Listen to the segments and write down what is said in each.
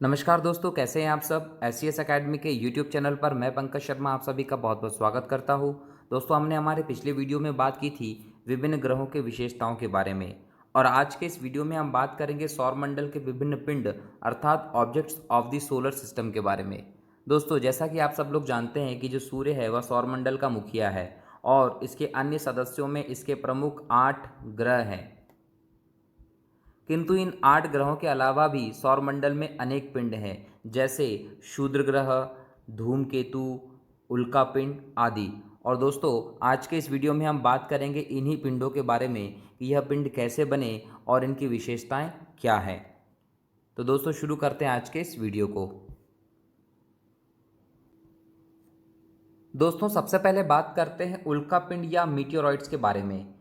नमस्कार दोस्तों, कैसे हैं आप सब। एस एकेडमी के यूट्यूब चैनल पर मैं पंकज शर्मा आप सभी का बहुत बहुत स्वागत करता हूं। दोस्तों, हमने हमारे पिछले वीडियो में बात की थी विभिन्न ग्रहों के विशेषताओं के बारे में, और आज के इस वीडियो में हम बात करेंगे सौरमंडल के विभिन्न पिंड अर्थात objects of the solar system के बारे में। दोस्तों, जैसा कि आप सब लोग जानते हैं कि जो सूर्य है वह सौरमंडल का मुखिया है और इसके अन्य सदस्यों में इसके प्रमुख 8 ग्रह हैं। किंतु इन 8 ग्रहों के अलावा भी सौरमंडल में अनेक पिंड हैं, जैसे क्षुद्र ग्रह, धूमकेतु, उल्का पिंड आदि। और दोस्तों, आज के इस वीडियो में हम बात करेंगे इन्हीं पिंडों के बारे में कि यह पिंड कैसे बने और इनकी विशेषताएं क्या हैं। तो दोस्तों, शुरू करते हैं आज के इस वीडियो को। दोस्तों, सबसे पहले बात करते हैं उल्का पिंड या मीटियोरॉइड्स के बारे में।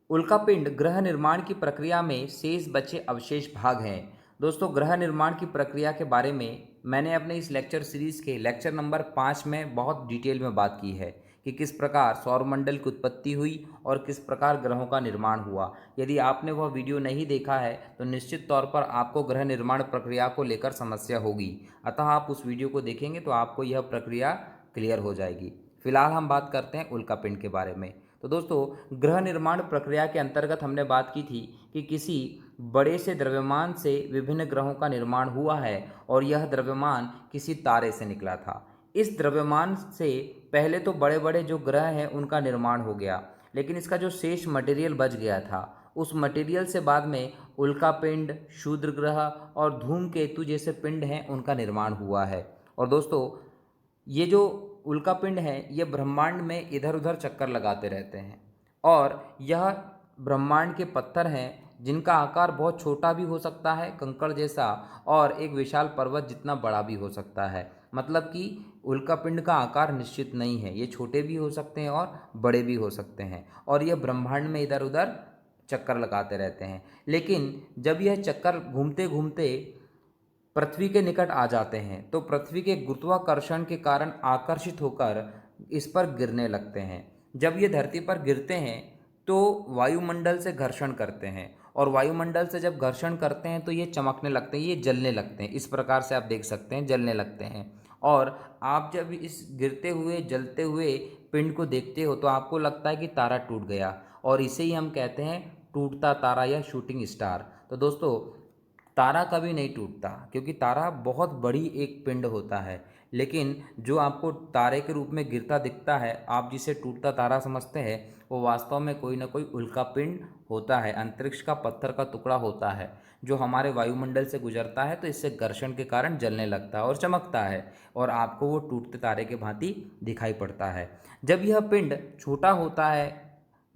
उल्कापिंड ग्रह निर्माण की प्रक्रिया में शेष बचे अवशेष भाग हैं। दोस्तों, ग्रह निर्माण की प्रक्रिया के बारे में मैंने अपने इस लेक्चर सीरीज के लेक्चर नंबर 5 में बहुत डिटेल में बात की है कि किस प्रकार सौरमंडल की उत्पत्ति हुई और किस प्रकार ग्रहों का निर्माण हुआ। यदि आपने वह वीडियो नहीं देखा है तो निश्चित तौर पर आपको ग्रह निर्माण प्रक्रिया को लेकर समस्या होगी, अतः आप उस वीडियो को देखेंगे तो आपको यह प्रक्रिया क्लियर हो जाएगी। फिलहाल हम बात करते हैं उल्कापिंड के बारे में। तो दोस्तों, ग्रह निर्माण प्रक्रिया के अंतर्गत हमने बात की थी कि किसी बड़े से द्रव्यमान से विभिन्न ग्रहों का निर्माण हुआ है और यह द्रव्यमान किसी तारे से निकला था। इस द्रव्यमान से पहले तो बड़े बड़े जो ग्रह हैं उनका निर्माण हो गया, लेकिन इसका जो शेष मटेरियल बच गया था उस मटेरियल से बाद में उल्कापिंड, क्षुद्र ग्रह और धूमकेतु जैसे पिंड हैं उनका निर्माण हुआ है। और दोस्तों, ये जो उल्कापिंड है ये ब्रह्मांड में इधर उधर चक्कर लगाते रहते हैं और यह ब्रह्मांड के पत्थर हैं जिनका आकार बहुत छोटा भी हो सकता है, कंकड़ जैसा, और एक विशाल पर्वत जितना बड़ा भी हो सकता है। मतलब कि उल्कापिंड का आकार निश्चित नहीं है, ये छोटे भी हो सकते हैं और बड़े भी हो सकते हैं, और ये ब्रह्मांड में इधर उधर चक्कर लगाते रहते हैं। लेकिन जब यह चक्कर घूमते घूमते पृथ्वी के निकट आ जाते हैं तो पृथ्वी के गुरुत्वाकर्षण के कारण आकर्षित होकर इस पर गिरने लगते हैं। जब ये धरती पर गिरते हैं तो वायुमंडल से घर्षण करते हैं, और वायुमंडल से जब घर्षण करते हैं तो ये चमकने लगते हैं, ये जलने लगते हैं। इस प्रकार से आप देख सकते हैं, जलने लगते हैं। और आप जब इस गिरते हुए जलते हुए पिंड को देखते हो तो आपको लगता है कि तारा टूट गया, और इसे ही हम कहते हैं टूटता तारा या शूटिंग स्टार। तो दोस्तों, तारा कभी नहीं टूटता क्योंकि तारा बहुत बड़ी एक पिंड होता है, लेकिन जो आपको तारे के रूप में गिरता दिखता है, आप जिसे टूटता तारा समझते हैं, वो वास्तव में कोई ना कोई उल्का पिंड होता है, अंतरिक्ष का पत्थर का टुकड़ा होता है जो हमारे वायुमंडल से गुजरता है तो इससे घर्षण के कारण जलने लगता है और चमकता है, और आपको वो टूटते तारे के भांति दिखाई पड़ता है। जब यह पिंड छोटा होता है,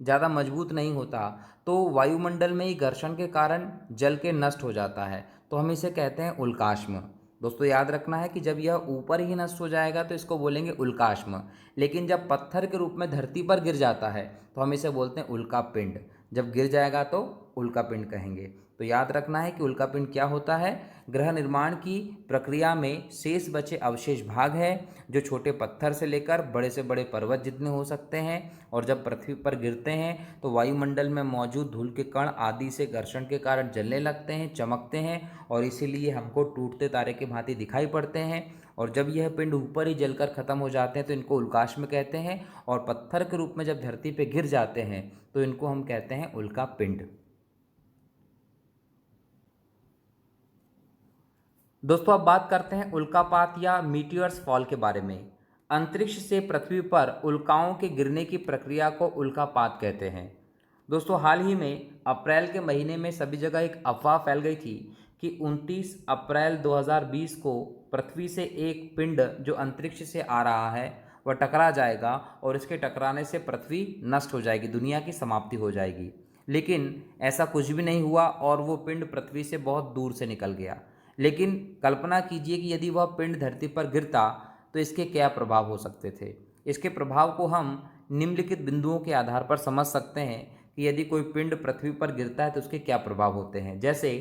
ज़्यादा मजबूत नहीं होता, तो वायुमंडल में ही घर्षण के कारण जल के नष्ट हो जाता है, तो हम इसे कहते हैं उल्काश्म। दोस्तों, याद रखना है कि जब यह ऊपर ही नष्ट हो जाएगा तो इसको बोलेंगे उल्काश्म, लेकिन जब पत्थर के रूप में धरती पर गिर जाता है तो हम इसे बोलते हैं उल्कापिंड। जब गिर जाएगा तो उल्कापिंड कहेंगे। तो याद रखना है कि उल्कापिंड क्या होता है। ग्रह निर्माण की प्रक्रिया में शेष बचे अवशेष भाग है जो छोटे पत्थर से लेकर बड़े से बड़े पर्वत जितने हो सकते हैं, और जब पृथ्वी पर गिरते हैं तो वायुमंडल में मौजूद धूल के कण आदि से घर्षण के कारण जलने लगते हैं, चमकते हैं, और इसीलिए हमको टूटते तारे की भांति दिखाई पड़ते हैं। और जब यह पिंड ऊपर ही जलकर खत्म हो जाते हैं तो इनको उल्काश्म कहते हैं, और पत्थर के रूप में जब धरती पर गिर जाते हैं तो इनको हम कहते हैं उल्का पिंड। दोस्तों, अब बात करते हैं उल्कापात या मीटियर्स फॉल के बारे में। अंतरिक्ष से पृथ्वी पर उल्काओं के गिरने की प्रक्रिया को उल्कापात कहते हैं। दोस्तों, हाल ही में अप्रैल के महीने में सभी जगह एक अफवाह फैल गई थी कि 29 अप्रैल 2020 को पृथ्वी से एक पिंड जो अंतरिक्ष से आ रहा है वह टकरा जाएगा, और इसके टकराने से पृथ्वी नष्ट हो जाएगी, दुनिया की समाप्ति हो जाएगी। लेकिन ऐसा कुछ भी नहीं हुआ और वो पिंड पृथ्वी से बहुत दूर से निकल गया। लेकिन कल्पना कीजिए कि यदि वह पिंड धरती पर गिरता तो इसके क्या प्रभाव हो सकते थे। इसके प्रभाव को हम निम्नलिखित बिंदुओं के आधार पर समझ सकते हैं कि यदि कोई पिंड पृथ्वी पर गिरता है तो उसके क्या प्रभाव होते हैं। जैसे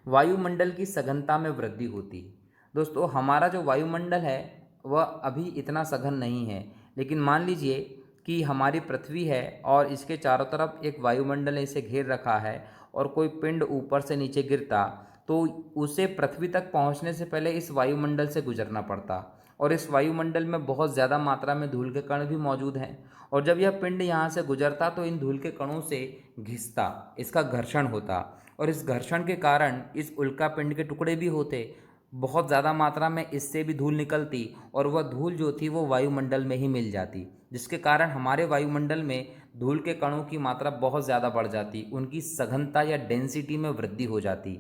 वायुमंडल की सघनता में वृद्धि होती है। दोस्तों, हमारा जो वायुमंडल है वह अभी इतना सघन नहीं है, लेकिन मान लीजिए कि हमारी पृथ्वी है और इसके चारों तरफ एक वायुमंडल ने इसे घेर रखा है, और कोई पिंड ऊपर से नीचे गिरता तो उसे पृथ्वी तक पहुंचने से पहले इस वायुमंडल से गुजरना पड़ता, और इस वायुमंडल में बहुत ज़्यादा मात्रा में धूल के कण भी मौजूद हैं। और जब यह पिंड यहाँ से गुजरता तो इन धूल के कणों से घिसता, इसका घर्षण होता, और इस घर्षण के कारण इस उल्का पिंड के टुकड़े भी होते। बहुत ज़्यादा मात्रा में इससे भी धूल निकलती, और वह धूल जो थी वो वायुमंडल में ही मिल जाती, जिसके कारण हमारे वायुमंडल में धूल के कणों की मात्रा बहुत ज़्यादा बढ़ जाती, उनकी सघनता या डेंसिटी में वृद्धि हो जाती।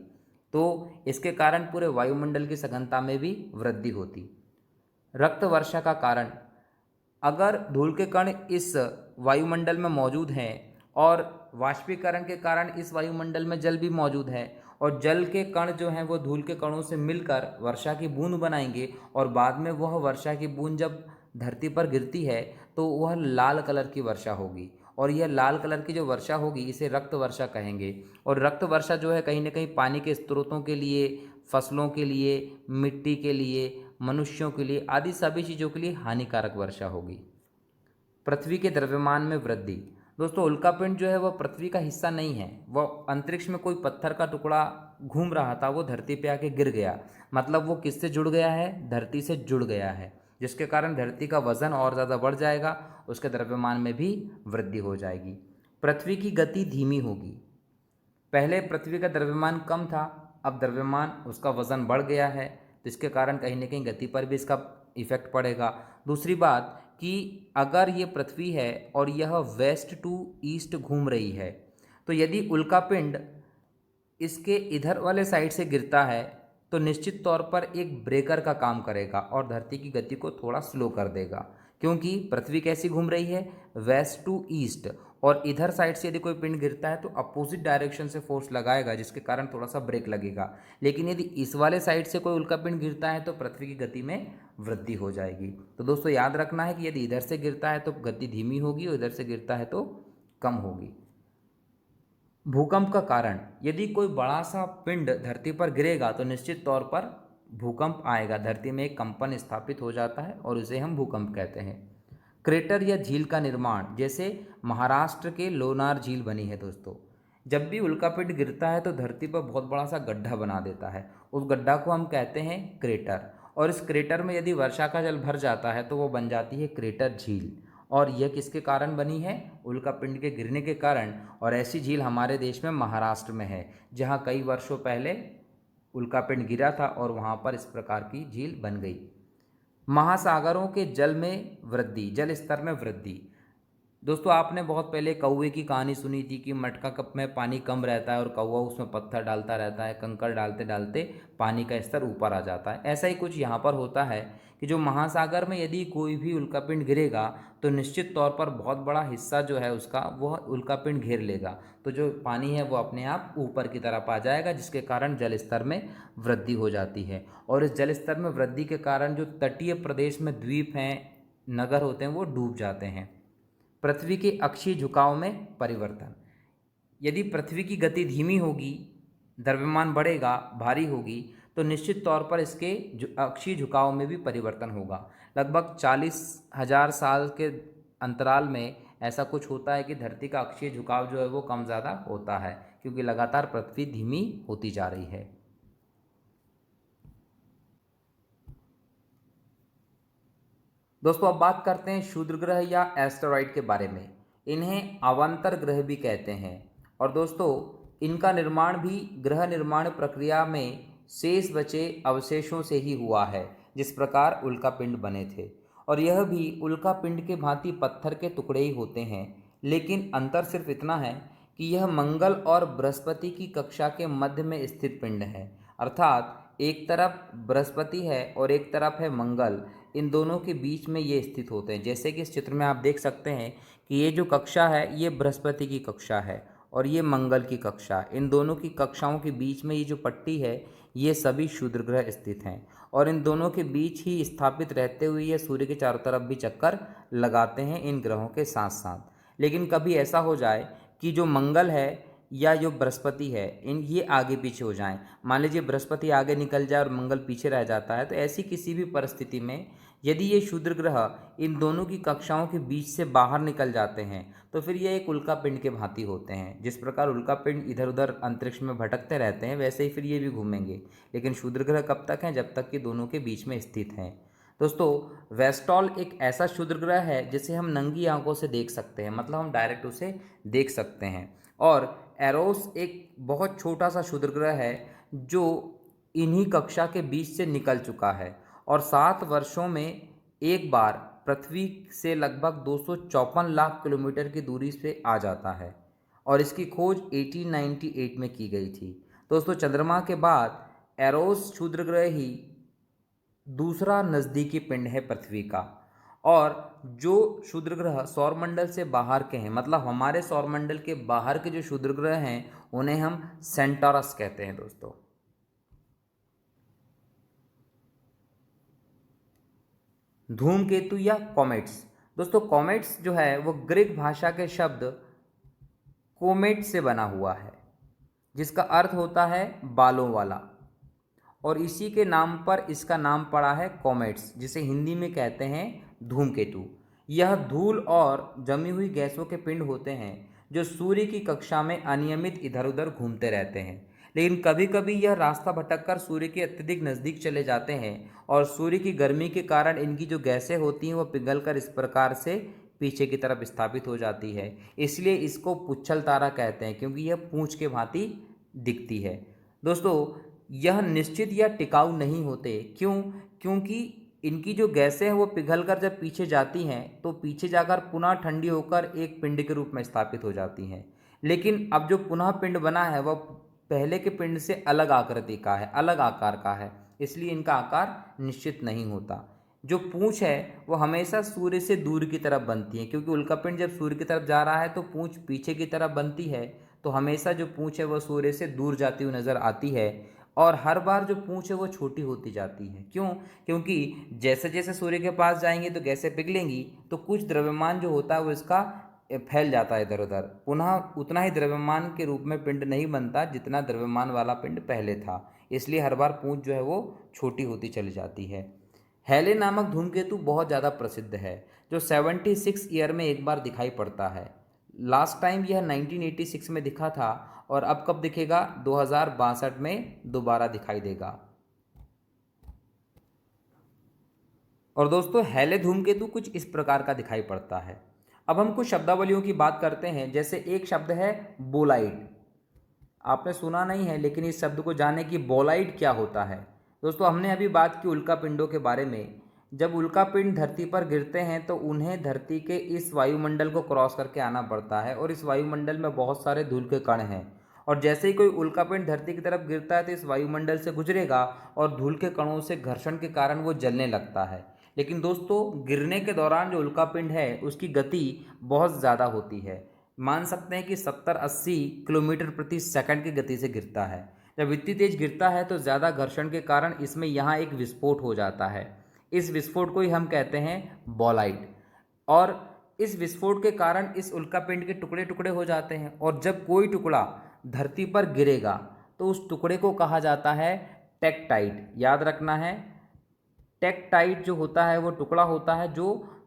तो इसके कारण पूरे वायुमंडल की सघनता में भी वृद्धि होती। रक्त वर्षा का कारण, अगर धूल के कण इस वायुमंडल में मौजूद हैं और वाष्पीकरण के कारण इस वायुमंडल में जल भी मौजूद है, और जल के कण जो हैं वो धूल के कणों से मिलकर वर्षा की बूंद बनाएंगे, और बाद में वह वर्षा की बूंद जब धरती पर गिरती है तो वह लाल कलर की वर्षा होगी, और यह लाल कलर की जो वर्षा होगी इसे रक्त वर्षा कहेंगे। और रक्त वर्षा जो है कहीं ना कहीं पानी के स्रोतों के लिए, फसलों के लिए, मिट्टी के लिए, मनुष्यों के लिए आदि सभी चीज़ों के लिए हानिकारक वर्षा होगी। पृथ्वी के द्रव्यमान में वृद्धि। दोस्तों, उल्कापिंड जो है वह पृथ्वी का हिस्सा नहीं है, वह अंतरिक्ष में कोई पत्थर का टुकड़ा घूम रहा था, वो धरती पे आके गिर गया। मतलब वो किससे जुड़ गया है? धरती से जुड़ गया है, जिसके कारण धरती का वजन और ज़्यादा बढ़ जाएगा, उसके द्रव्यमान में भी वृद्धि हो जाएगी। पृथ्वी की गति धीमी होगी। पहले पृथ्वी का द्रव्यमान कम था, अब द्रव्यमान, उसका वजन बढ़ गया है, तो इसके कारण कहीं ना कहीं गति पर भी इसका इफेक्ट पड़ेगा। दूसरी बात कि अगर ये पृथ्वी है और यह वेस्ट टू ईस्ट घूम रही है, तो यदि उल्कापिंड इसके इधर वाले साइड से गिरता है तो निश्चित तौर पर एक ब्रेकर का काम करेगा और धरती की गति को थोड़ा स्लो कर देगा, क्योंकि पृथ्वी कैसी घूम रही है? वेस्ट टू ईस्ट, और इधर साइड से यदि कोई पिंड गिरता है तो अपोजिट डायरेक्शन से फोर्स लगाएगा, जिसके कारण थोड़ा सा ब्रेक लगेगा। लेकिन यदि इस वाले साइड से कोई उल्का पिंड गिरता है तो पृथ्वी की गति में वृद्धि हो जाएगी। तो दोस्तों याद रखना है कि यदि इधर से गिरता है तो गति धीमी होगी, और इधर से गिरता है तो कम होगी। भूकंप का कारण, यदि कोई बड़ा सा पिंड धरती पर गिरेगा तो निश्चित तौर पर भूकंप आएगा, धरती में एक कंपन स्थापित हो जाता है और उसे हम भूकंप कहते हैं। क्रेटर या झील का निर्माण, जैसे महाराष्ट्र के लोनार झील बनी है दोस्तों। जब भी उल्कापिंड गिरता है तो धरती पर बहुत बड़ा सा गड्ढा बना देता है, उस गड्ढा को हम कहते हैं क्रेटर, और इस क्रेटर में यदि वर्षा का जल भर जाता है तो वो बन जाती है क्रेटर झील। और यह किसके कारण बनी है? उल्कापिंड के गिरने के कारण। और ऐसी झील हमारे देश में महाराष्ट्र में है, जहाँ कई वर्षों पहले उल्कापिंड गिरा था और वहाँ पर इस प्रकार की झील बन गई। महासागरों के जल में वृद्धि, जल स्तर में वृद्धि। दोस्तों, आपने बहुत पहले कौवे की कहानी सुनी थी कि मटका कप में पानी कम रहता है और कौवा उसमें पत्थर डालता रहता है, कंकड़ डालते डालते पानी का स्तर ऊपर आ जाता है। ऐसा ही कुछ यहाँ पर होता है कि जो महासागर में यदि कोई भी उल्कापिंड गिरेगा तो निश्चित तौर पर बहुत बड़ा हिस्सा जो है उसका वह उल्कापिंड घेर लेगा, तो जो पानी है वो अपने आप ऊपर की तरफ आ जाएगा, जिसके कारण जल स्तर में वृद्धि हो जाती है। और इस जल स्तर में वृद्धि के कारण जो तटीय प्रदेश में द्वीप हैं, नगर होते हैं, वो डूब जाते हैं। पृथ्वी के अक्षीय झुकाव में परिवर्तन, यदि पृथ्वी की गति धीमी होगी, द्रव्यमान बढ़ेगा, भारी होगी, तो निश्चित तौर पर इसके अक्षीय झुकाव में भी परिवर्तन होगा। लगभग 40,000 साल के अंतराल में ऐसा कुछ होता है कि धरती का अक्षीय झुकाव जो है वो कम ज़्यादा होता है, क्योंकि लगातार पृथ्वी धीमी होती जा रही है। दोस्तों, अब बात करते हैं क्षुद्र ग्रह या एस्टेरॉइड के बारे में। इन्हें अवान्तर ग्रह भी कहते हैं, और दोस्तों इनका निर्माण भी ग्रह निर्माण प्रक्रिया में शेष बचे अवशेषों से ही हुआ है, जिस प्रकार उल्कापिंड बने थे। और यह भी उल्कापिंड के भांति पत्थर के टुकड़े ही होते हैं, लेकिन अंतर सिर्फ इतना है कि यह मंगल और बृहस्पति की कक्षा के मध्य में स्थित पिंड है। अर्थात एक तरफ बृहस्पति है और एक तरफ है मंगल, इन दोनों के बीच में ये स्थित होते हैं। जैसे कि इस चित्र में आप देख सकते हैं कि ये जो कक्षा है ये बृहस्पति की कक्षा है और ये मंगल की कक्षा। इन दोनों की कक्षाओं के बीच में ये जो पट्टी है ये सभी क्षुद्र ग्रह स्थित हैं, और इन दोनों के बीच ही स्थापित रहते हुए ये सूर्य के चारों तरफ भी चक्कर लगाते हैं इन ग्रहों के साथ साथ। लेकिन कभी ऐसा हो जाए कि जो मंगल है या जो बृहस्पति है ये आगे पीछे हो जाएं। मान लीजिए बृहस्पति आगे निकल जाए और मंगल पीछे रह जाता है, तो ऐसी किसी भी परिस्थिति में यदि ये क्षुद्र ग्रह इन दोनों की कक्षाओं के बीच से बाहर निकल जाते हैं तो फिर ये एक उल्का पिंड के भांति होते हैं। जिस प्रकार उल्का पिंड इधर उधर अंतरिक्ष में भटकते रहते हैं, वैसे ही फिर ये भी घूमेंगे। लेकिन क्षुद्र ग्रह कब तक हैं? जब तक कि दोनों के बीच में स्थित हैं। दोस्तों, वेस्टॉल एक ऐसा क्षुद्र ग्रह है जिसे हम नंगी आंखों से देख सकते हैं, मतलब हम डायरेक्ट उसे देख सकते हैं। और एरोस एक बहुत छोटा सा क्षुद्र ग्रह है जो इन्हीं कक्षा के बीच से निकल चुका है और 7 वर्षों में एक बार पृथ्वी से लगभग 254 लाख किलोमीटर की दूरी से आ जाता है और इसकी खोज 1898 में की गई थी। दोस्तों, चंद्रमा के बाद एरोस क्षुद्र ग्रह ही दूसरा नज़दीकी पिंड है पृथ्वी का। और जो क्षुद्र ग्रह सौरमंडल से बाहर के हैं, मतलब हमारे सौरमंडल के बाहर के जो क्षुद्र ग्रह हैं, उन्हें हम सेंटोरस कहते हैं। दोस्तों, धूमकेतु या कॉमेट्स। दोस्तों, कॉमेट्स जो है वो ग्रीक भाषा के शब्द कोमेट से बना हुआ है, जिसका अर्थ होता है बालों वाला, और इसी के नाम पर इसका नाम पड़ा है कॉमेट्स, जिसे हिंदी में कहते हैं धूमकेतु। यह धूल और जमी हुई गैसों के पिंड होते हैं जो सूर्य की कक्षा में अनियमित इधर उधर घूमते रहते हैं, लेकिन कभी कभी यह रास्ता भटककर सूर्य के अत्यधिक नज़दीक चले जाते हैं और सूर्य की गर्मी के कारण इनकी जो गैसें होती हैं वो पिघलकर इस प्रकार से पीछे की तरफ स्थापित हो जाती है। इसलिए इसको पुच्छल तारा कहते हैं, क्योंकि यह पूंछ के भांति दिखती है। दोस्तों, यह निश्चित या टिकाऊ नहीं होते। क्यों? क्योंकि इनकी जो गैसें हैं वो पिघलकर जब पीछे जाती हैं तो पीछे जाकर पुनः ठंडी होकर एक पिंड के रूप में स्थापित हो जाती हैं। लेकिन अब जो पुनः पिंड बना है वह पहले के पिंड से अलग आकृति का है, अलग आकार का है, इसलिए इनका आकार निश्चित नहीं होता। जो पूंछ है वो हमेशा सूर्य से दूर की तरफ बनती है, क्योंकि उल्का पिंड जब सूर्य की तरफ जा रहा है तो पूंछ पीछे की तरफ बनती है, तो हमेशा जो पूंछ है वह सूर्य से दूर जाती हुई नज़र आती है और हर बार जो पूंछ है वो छोटी होती जाती है। क्यों? क्योंकि जैसे जैसे सूर्य के पास जाएंगे तो गैसें पिघलेंगी, तो कुछ द्रव्यमान जो होता है वो इसका फैल जाता है इधर उधर, पुनः उतना ही द्रव्यमान के रूप में पिंड नहीं बनता जितना द्रव्यमान वाला पिंड पहले था, इसलिए हर बार पूंछ जो है वो छोटी होती चली जाती है। हेले नामक धूमकेतु बहुत ज़्यादा प्रसिद्ध है, जो 76 ईयर में एक बार दिखाई पड़ता है। लास्ट टाइम यह 1986 में दिखा था और अब कब दिखेगा? 2062 में दोबारा दिखाई देगा। और दोस्तों, हेले धूमकेतु कुछ इस प्रकार का दिखाई पड़ता है। अब हम कुछ शब्दावलियों की बात करते हैं। जैसे एक शब्द है बोलाइड, आपने सुना नहीं है, लेकिन इस शब्द को जाने कि बोलाइड क्या होता है। दोस्तों, हमने अभी बात की उल्का पिंडों के बारे में। जब उल्का पिंड धरती पर गिरते हैं तो उन्हें धरती के इस वायुमंडल को क्रॉस करके आना पड़ता है और इस वायुमंडल में बहुत सारे धूल के कण हैं, और जैसे ही कोई उल्का पिंड धरती की तरफ गिरता है तो इस वायुमंडल से गुजरेगा और धूल के कणों से घर्षण के कारण वो जलने लगता है। लेकिन दोस्तों, गिरने के दौरान जो उल्का पिंड है उसकी गति बहुत ज़्यादा होती है। मान सकते हैं कि 70-80 किलोमीटर प्रति सेकंड की गति से गिरता है। जब इतनी तेज गिरता है तो ज़्यादा घर्षण के कारण इसमें यहाँ एक विस्फोट हो जाता है। इस विस्फोट को ही हम कहते हैं बॉलाइट। और इस विस्फोट के कारण इस उल्कापिंड के टुकड़े टुकड़े हो जाते हैं, और जब कोई टुकड़ा धरती पर गिरेगा तो उस टुकड़े को कहा जाता है टेक्टाइट। याद रखना है, टेक्टाइट जो होता है वो टुकड़ा होता है जो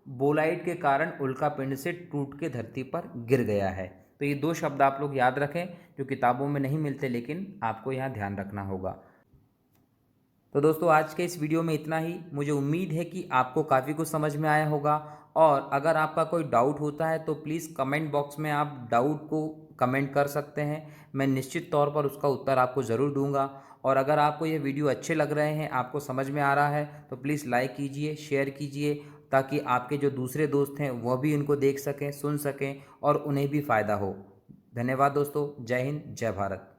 बोलाइट के कारण उल्कापिंड से टूट के धरती पर गिर गया है। तो ये 2 शब्द आप लोग याद रखें जो किताबों में नहीं मिलते, लेकिन आपको यहाँ ध्यान रखना होगा। तो दोस्तों, आज के इस वीडियो में इतना ही। मुझे उम्मीद है कि आपको काफ़ी कुछ समझ में आया होगा, और अगर आपका कोई डाउट होता है तो प्लीज़ कमेंट बॉक्स में आप डाउट को कमेंट कर सकते हैं। मैं निश्चित तौर पर उसका उत्तर आपको ज़रूर दूंगा। और अगर आपको ये वीडियो अच्छे लग रहे हैं, आपको समझ में आ रहा है, तो प्लीज़ लाइक कीजिए, शेयर कीजिए, ताकि आपके जो दूसरे दोस्त हैं वह भी इनको देख सकें, सुन सकें और उन्हें भी फ़ायदा हो। धन्यवाद दोस्तों। जय हिंद, जय भारत।